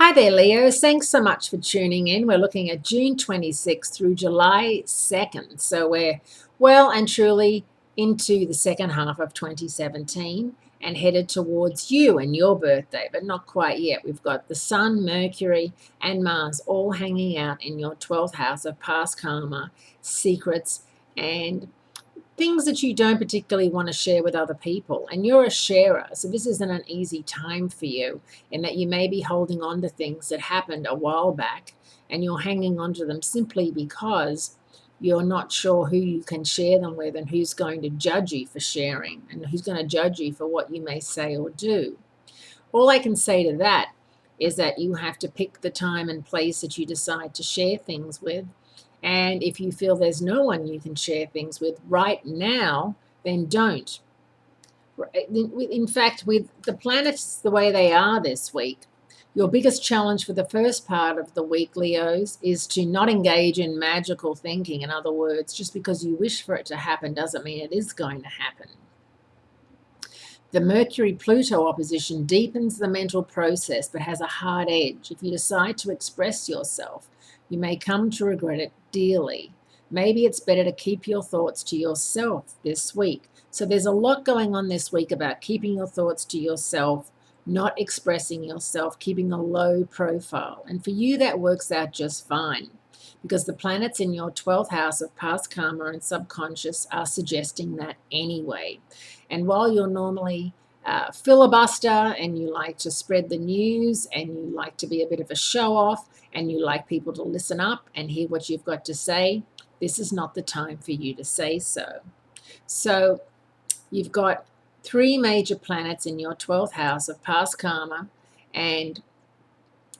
Hi there, Leos. Thanks so much for tuning in. We're looking at June 26th through July 2nd. So we're well and truly into the second half of 2017 and headed towards you and your birthday, but not quite yet. We've got the Sun, Mercury, and Mars all hanging out in your 12th house of past karma, secrets, and things that you don't particularly want to share with other people. And you're a sharer, so this isn't an easy time for you, in that you may be holding on to things that happened a while back and you're hanging on to them simply because you're not sure who you can share them with and who's going to judge you for sharing and who's going to judge you for what you may say or do. All I can say to that is that you have to pick the time and place that you decide to share things with. And if you feel there's no one you can share things with right now, then don't. In fact, with the planets the way they are this week, your biggest challenge for the first part of the week, Leos, is to not engage in magical thinking. In other words, just because you wish for it to happen doesn't mean it is going to happen. The Mercury-Pluto opposition deepens the mental process but has a hard edge. If you decide to express yourself, you may come to regret it dearly. Maybe it's better to keep your thoughts to yourself this week. So there's a lot going on this week about keeping your thoughts to yourself, not expressing yourself, keeping a low profile. And for you, that works out just fine because the planets in your 12th house of past karma and subconscious are suggesting that anyway. And while you're normally filibuster and you like to spread the news and you like to be a bit of a show off and you like people to listen up and hear what you've got to say, this is not the time for you to say so. So you've got three major planets in your 12th house of past karma, and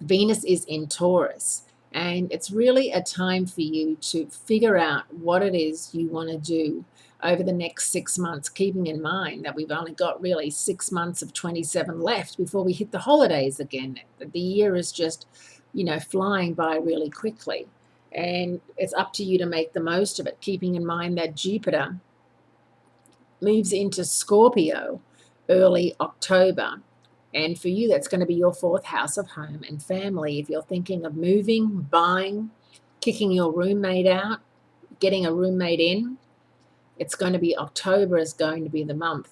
Venus is in Taurus. And it's really a time for you to figure out what it is you want to do over the next 6 months, keeping in mind that we've only got really 6 months of 27 left before we hit the holidays again. The year is just, flying by really quickly. And it's up to you to make the most of it, keeping in mind that Jupiter moves into Scorpio early October. And for you, that's going to be your 4th house of home and family. If you're thinking of moving, buying, kicking your roommate out, getting a roommate in, it's going to be October is going to be the month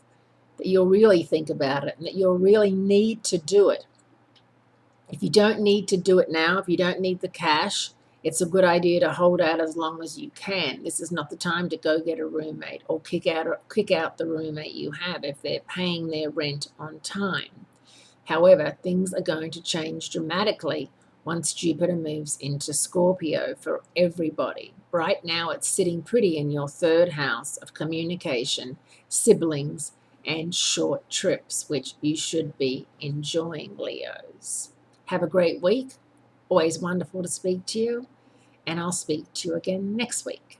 that you'll really think about it and that you'll really need to do it. If you don't need to do it now, if you don't need the cash, it's a good idea to hold out as long as you can. This is not the time to go get a roommate or kick out the roommate you have if they're paying their rent on time. However, things are going to change dramatically once Jupiter moves into Scorpio for everybody. Right now, it's sitting pretty in your 3rd house of communication, siblings, and short trips, which you should be enjoying, Leos. Have a great week. Always wonderful to speak to you, and I'll speak to you again next week.